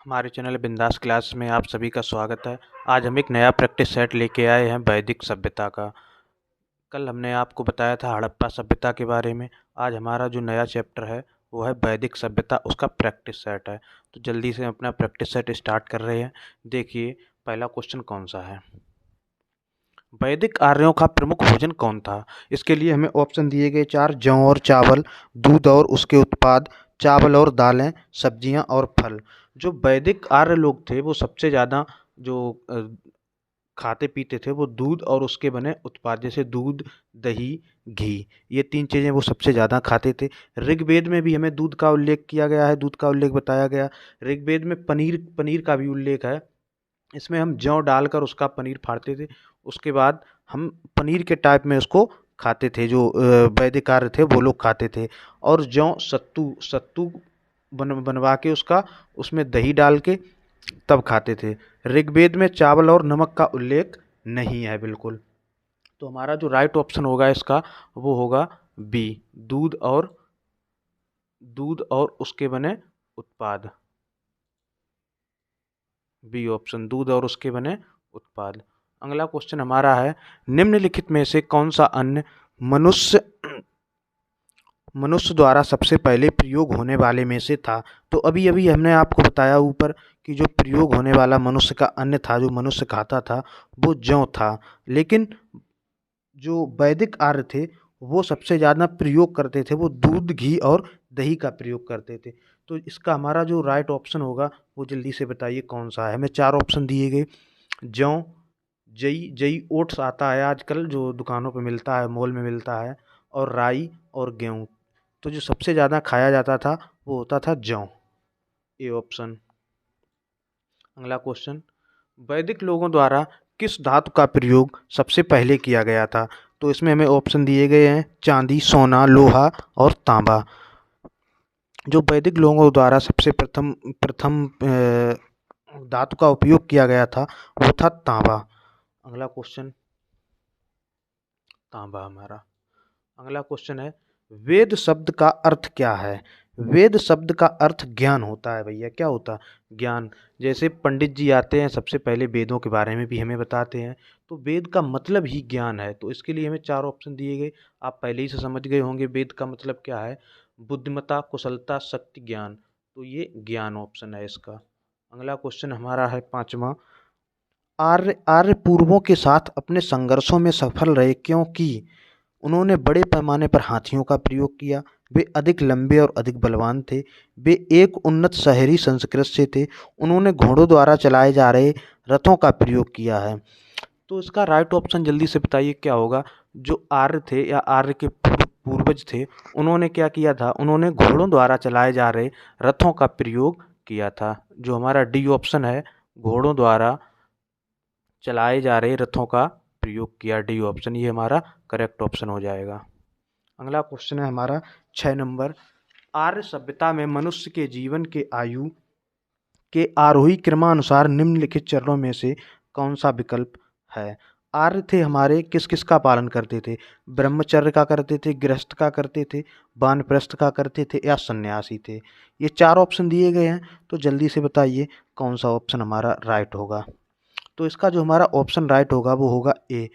हमारे चैनल बिंदास क्लास में आप सभी का स्वागत है। आज हम एक नया प्रैक्टिस सेट लेके आए हैं वैदिक सभ्यता का। कल हमने आपको बताया था हड़प्पा सभ्यता के बारे में। आज हमारा जो नया चैप्टर है वो है वैदिक सभ्यता, उसका प्रैक्टिस सेट है। तो जल्दी से अपना प्रैक्टिस सेट स्टार्ट कर रहे हैं। देखिए पहला क्वेश्चन कौन सा है। वैदिक आर्यों का प्रमुख भोजन कौन था। इसके लिए हमें ऑप्शन दिए गए चार: जौ और चावल, दूध और उसके उत्पाद, चावल और दालें, सब्जियां और फल। जो वैदिक आर्य लोग थे वो सबसे ज़्यादा जो खाते पीते थे वो दूध और उसके बने उत्पाद, जैसे दूध, दही, घी, ये तीन चीज़ें वो सबसे ज़्यादा खाते थे। ऋग्वेद में भी हमें दूध का उल्लेख किया गया है, दूध का उल्लेख बताया गया। ऋग्वेद में पनीर पनीर का भी उल्लेख है। इसमें हम जौ डालकर उसका पनीर फाड़ते थे, उसके बाद हम पनीर के टाइप में उसको खाते थे। जो वैदिक आर्य थे वो लोग खाते थे। और जौ सत्तू सत्तू बनवा के उसका उसमें दही डाल के तब खाते थे। ऋग्वेद में चावल और नमक का उल्लेख नहीं है बिल्कुल। तो हमारा जो राइट ऑप्शन होगा इसका वो होगा बी, दूध और उसके बने उत्पाद। बी ऑप्शन, दूध और उसके बने उत्पाद। अगला क्वेश्चन हमारा है, निम्नलिखित में से कौन सा अन्न मनुष्य मनुष्य द्वारा सबसे पहले प्रयोग होने वाले में से था। तो अभी अभी हमने आपको बताया ऊपर कि जो प्रयोग होने वाला मनुष्य का अन्न था, जो मनुष्य खाता था, वो जौ था। लेकिन जो वैदिक आर्य थे वो सबसे ज़्यादा प्रयोग करते थे, वो दूध, घी और दही का प्रयोग करते थे। तो इसका हमारा जो राइट ऑप्शन होगा वो जल्दी से बताइए कौन सा है। हमें चार ऑप्शन दिए गए: जौ, जई जई ओट्स आता है आजकल जो दुकानों पे मिलता है, मॉल में मिलता है, और राई और गेहूँ। तो जो सबसे ज़्यादा खाया जाता था वो होता था जौ, ए ऑप्शन। अगला क्वेश्चन, वैदिक लोगों द्वारा किस धातु का प्रयोग सबसे पहले किया गया था। तो इसमें हमें ऑप्शन दिए गए हैं चांदी, सोना, लोहा और तांबा। जो वैदिक लोगों द्वारा सबसे प्रथम प्रथम धातु का उपयोग किया गया था वो था तांबा। अगला क्वेश्चन तांबा हमारा। अगला क्वेश्चन है, वेद शब्द का अर्थ क्या है। वेद शब्द का अर्थ ज्ञान होता है भैया। क्या होता है? ज्ञान। जैसे पंडित जी आते हैं सबसे पहले वेदों के बारे में भी हमें बताते हैं, तो वेद का मतलब ही ज्ञान है। तो इसके लिए हमें चार ऑप्शन दिए गए, आप पहले ही से समझ गए होंगे वेद का मतलब क्या है: बुद्धिमत्ता, कुशलता, शक्ति, ज्ञान। तो ये ज्ञान ऑप्शन है इसका। अगला क्वेश्चन हमारा है पांचवा, आर्य आर्य पूर्वों के साथ अपने संघर्षों में सफल रहे क्योंकि उन्होंने बड़े पैमाने पर हाथियों का प्रयोग किया, वे अधिक लंबे और अधिक बलवान थे, वे एक उन्नत शहरी संस्कृति से थे, उन्होंने घोड़ों द्वारा चलाए जा रहे रथों का प्रयोग किया है। तो इसका राइट ऑप्शन जल्दी से बताइए क्या होगा। जो आर्य थे या आर्य के पूर्वज थे, उन्होंने क्या किया था? उन्होंने घोड़ों द्वारा चलाए जा रहे रथों का प्रयोग किया था। जो हमारा डी ऑप्शन है, घोड़ों द्वारा चलाए जा रहे रथों का प्रयोग किया, डी ऑप्शन ये हमारा करेक्ट ऑप्शन हो जाएगा। अगला क्वेश्चन है हमारा 6 नंबर, आर्य सभ्यता में मनुष्य के जीवन के आयु के आरोही क्रमानुसार निम्नलिखित चरणों में से कौन सा विकल्प है। आर्य थे हमारे किस किस का पालन करते थे? ब्रह्मचर्य का करते थे, गृहस्थ का करते थे, वानप्रस्थ का करते थे, या सन्यासी थे। ये चार ऑप्शन दिए गए हैं, तो जल्दी से बताइए कौन सा ऑप्शन हमारा राइट होगा। तो इसका जो हमारा ऑप्शन राइट होगा वो होगा ए।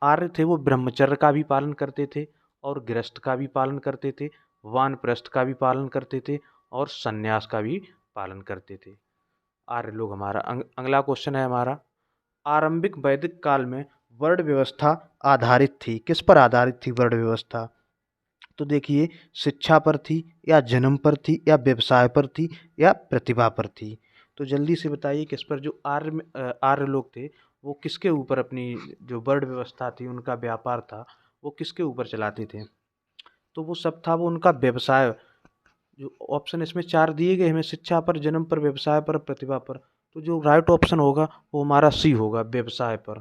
आर्य थे वो ब्रह्मचर्य का भी पालन करते थे और गृहस्थ का भी पालन करते थे, वानप्रस्थ का भी पालन करते थे और सन्यास का भी पालन करते थे आर्य लोग हमारा। अगला क्वेश्चन है हमारा, आरंभिक वैदिक काल में वर्ण व्यवस्था आधारित थी, किस पर आधारित थी वर्ण व्यवस्था? तो देखिए, शिक्षा पर थी, या जन्म पर थी, या व्यवसाय पर थी, या प्रतिभा पर थी। तो जल्दी से बताइए किस पर। जो आर्य लोग थे वो किसके ऊपर अपनी जो वर्ण व्यवस्था थी, उनका व्यापार था, वो किसके ऊपर चलाते थे? तो वो सब था वो उनका व्यवसाय। जो ऑप्शन इसमें चार दिए गए हमें, शिक्षा पर, जन्म पर, व्यवसाय पर, प्रतिभा पर। तो जो राइट ऑप्शन होगा वो हमारा सी होगा, व्यवसाय पर।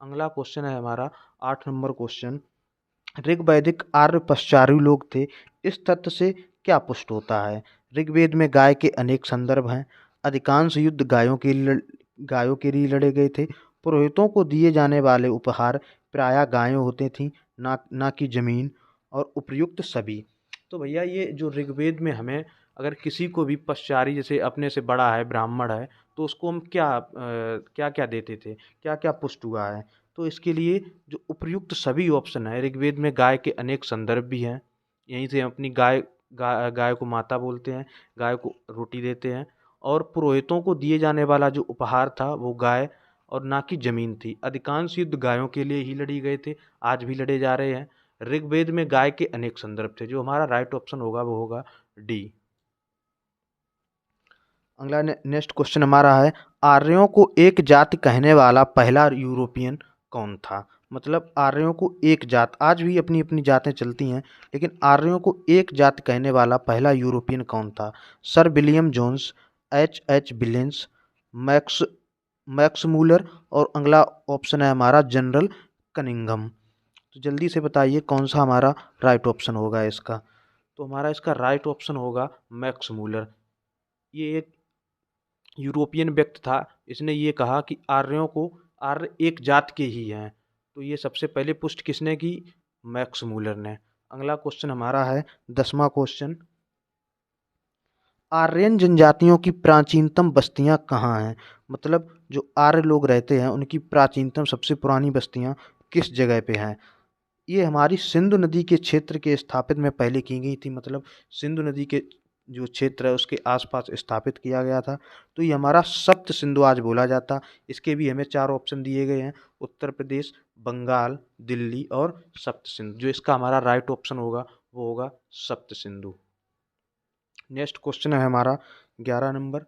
अगला क्वेश्चन है हमारा 8 नंबर क्वेश्चन, ऋग्वैदिक आर्य पश्चारू लोग थे, इस तथ्य से क्या पुष्ट होता है? ऋग्वेद में गाय के अनेक संदर्भ हैं, अधिकांश युद्ध गायों के लिए लड़े गए थे, पुरोहितों को दिए जाने वाले उपहार प्रायः गायें होती थीं, ना कि जमीन, और उपर्युक्त सभी। तो भैया ये जो ऋग्वेद में हमें अगर किसी को भी पश्चारी, जैसे अपने से बड़ा है, ब्राह्मण है, तो उसको हम क्या क्या देते थे, क्या क्या पुष्ट हुआ है। तो इसके लिए जो उपयुक्त सभी ऑप्शन है, ऋग्वेद में गाय के अनेक संदर्भ भी हैं, यहीं से हम अपनी गाय को माता बोलते हैं, गाय को रोटी देते हैं। और पुरोहितों को दिए जाने वाला जो उपहार था वो गाय और ना कि जमीन थी। अधिकांश युद्ध गायों के लिए ही लड़ी गए थे, आज भी लड़े जा रहे हैं। ऋग्वेद में गाय के अनेक संदर्भ थे। जो हमारा राइट ऑप्शन होगा वो होगा डी। अगला नेक्स्ट क्वेश्चन हमारा है, आर्यों को एक जाति कहने वाला पहला यूरोपियन कौन था। मतलब आर्यों को एक जात, आज भी अपनी अपनी जातें चलती हैं, लेकिन आर्यों को एक जात कहने वाला पहला यूरोपियन कौन था। सर विलियम जोन्स, एच बिलेंस, मैक्स मैक्स मूलर, और अगला ऑप्शन है हमारा जनरल कनिंघम। तो जल्दी से बताइए कौन सा हमारा राइट ऑप्शन होगा इसका। तो हमारा इसका राइट ऑप्शन होगा मैक्स मूलर। ये एक यूरोपियन व्यक्ति था, इसने ये कहा कि आर्य एक जात के ही हैं। तो ये सबसे पहले पुष्टि किसने की, मैक्स मूलर ने। अगला क्वेश्चन हमारा है 10वां क्वेश्चन, आर्यन जनजातियों की प्राचीनतम बस्तियां कहाँ हैं। मतलब जो आर्य लोग रहते हैं उनकी प्राचीनतम सबसे पुरानी बस्तियां किस जगह पे हैं। ये हमारी सिंधु नदी के क्षेत्र के स्थापित में पहले की गई थी। मतलब सिंधु नदी के जो क्षेत्र है उसके आसपास स्थापित किया गया था। तो ये हमारा सप्त सिंधु आज बोला जाता। इसके भी हमें 4 ऑप्शन दिए गए हैं, उत्तर प्रदेश, बंगाल, दिल्ली और सप्त सिंधु। जो इसका हमारा राइट ऑप्शन होगा वो होगा सप्त सिंधु। नेक्स्ट क्वेश्चन है हमारा 11 नंबर,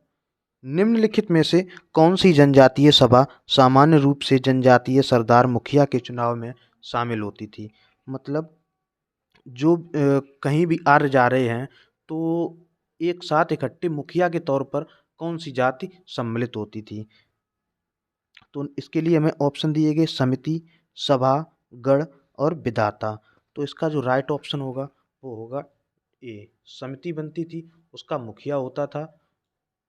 निम्नलिखित में से कौन सी जनजातीय सभा सामान्य रूप से जनजातीय सरदार मुखिया के चुनाव में शामिल होती थी। मतलब जो कहीं भी आर्य जा रहे हैं तो एक साथ इकट्ठे मुखिया के तौर पर कौन सी जाति सम्मिलित होती थी। तो इसके लिए हमें ऑप्शन दिए गए समिति, सभा, गण और विधाता। तो इसका जो राइट ऑप्शन होगा वो होगा ए, समिति बनती थी, उसका मुखिया होता था।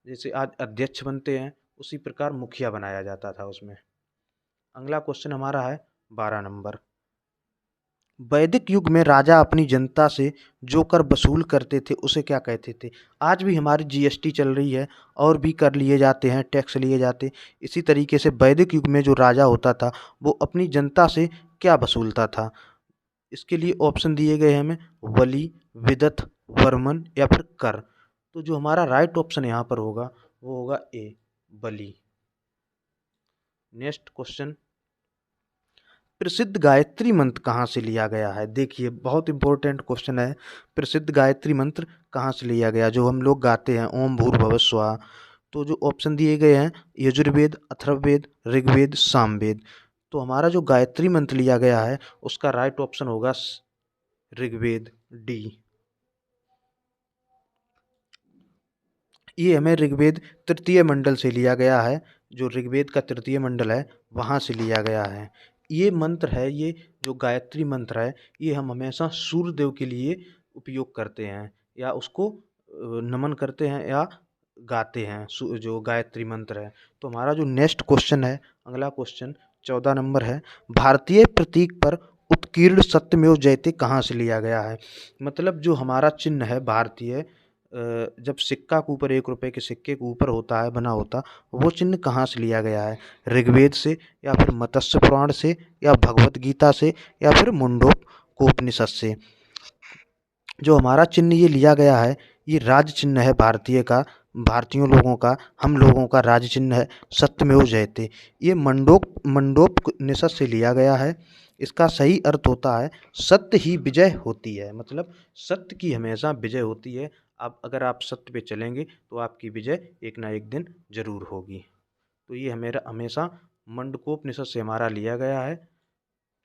जैसे आज अध्यक्ष बनते हैं उसी प्रकार मुखिया बनाया जाता था उसमें। अगला क्वेश्चन हमारा है 12 नंबर, वैदिक युग में राजा अपनी जनता से जो कर वसूल करते थे उसे क्या कहते थे। आज भी हमारी जीएसटी चल रही है और भी कर लिए जाते हैं, टैक्स लिए जाते। इसी तरीके से वैदिक युग में जो राजा होता था वो अपनी जनता से क्या वसूलता था। इसके लिए ऑप्शन दिए गए हैं हमें, वली, विदथ, वर्मन या फिर कर। तो जो हमारा राइट ऑप्शन यहाँ पर होगा वो होगा ए, बलि। नेक्स्ट क्वेश्चन, प्रसिद्ध गायत्री मंत्र कहाँ से लिया गया है। देखिए बहुत इंपॉर्टेंट क्वेश्चन है, प्रसिद्ध गायत्री मंत्र कहाँ से लिया गया, जो हम लोग गाते हैं ओम भूर्भुवः स्वः। तो जो ऑप्शन दिए गए हैं यजुर्वेद, अथर्ववेद, ऋग्वेद, सामवेद। तो हमारा जो गायत्री मंत्र लिया गया है उसका राइट ऑप्शन होगा ऋग्वेद, डी। ये हमें ऋग्वेद तृतीय मंडल से लिया गया है। जो ऋग्वेद का तृतीय मंडल है वहाँ से लिया गया है। ये मंत्र है, ये जो गायत्री मंत्र है ये हम हमेशा सूर्य देव के लिए उपयोग करते हैं या उसको नमन करते हैं या गाते हैं, जो गायत्री मंत्र है। तो हमारा जो नेक्स्ट क्वेश्चन है, अगला क्वेश्चन 14 नंबर है, भारतीय प्रतीक पर उत्कीर्ण सत्यमेव जयते कहाँ से लिया गया है। मतलब जो हमारा चिन्ह है भारतीय, जब सिक्का के ऊपर, 1 रुपए के सिक्के के ऊपर होता है बना होता, वो चिन्ह कहाँ से लिया गया है। ऋग्वेद से या फिर मत्स्य पुराण से या भगवत गीता से या फिर मुंडकोपनिषद से। जो हमारा चिन्ह ये लिया गया है ये राज चिन्ह है भारतीय का, भारतीयों लोगों का, हम लोगों का राज चिन्ह है सत्यमेव जयते। ये मुंडकोपनिषद से लिया गया है। इसका सही अर्थ होता है सत्य ही विजय होती है। मतलब सत्य की हमेशा विजय होती है। अब अगर आप सत्य पे चलेंगे तो आपकी विजय एक ना एक दिन जरूर होगी। तो ये हमेरा हमेशा मुंडकोपनिषद से हमारा लिया गया है।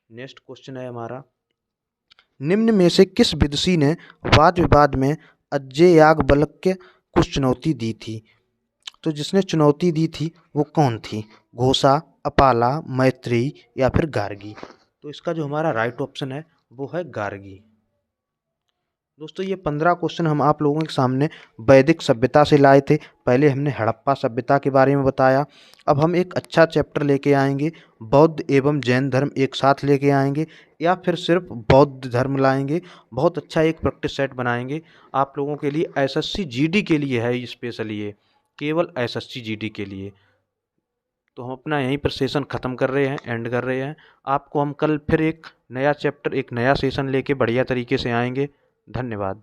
नेक्स्ट क्वेश्चन है हमारा, निम्न में से किस विदुषी ने वाद विवाद में अज्ञेय याज्ञवल्क्य को चुनौती दी थी। तो जिसने चुनौती दी थी वो कौन थी, घोषा, अपाला, मैत्रेयी या फिर गार्गी। तो इसका जो हमारा राइट ऑप्शन है वो है गार्गी। दोस्तों ये 15 क्वेश्चन हम आप लोगों के सामने वैदिक सभ्यता से लाए थे। पहले हमने हड़प्पा सभ्यता के बारे में बताया। अब हम एक अच्छा चैप्टर लेके आएंगे, बौद्ध एवं जैन धर्म एक साथ लेके आएंगे या फिर सिर्फ बौद्ध धर्म लाएंगे। बहुत अच्छा एक प्रैक्टिस सेट बनाएंगे आप लोगों के लिए। एसएससी जीडी के लिए है स्पेशली, ये केवल एसएससी जीडी के लिए। तो हम अपना यहीं पर सेशन ख़त्म कर रहे हैं, एंड कर रहे हैं। आपको हम कल फिर एक नया चैप्टर, एक नया सेशन लेके बढ़िया तरीके से आएंगे। धन्यवाद।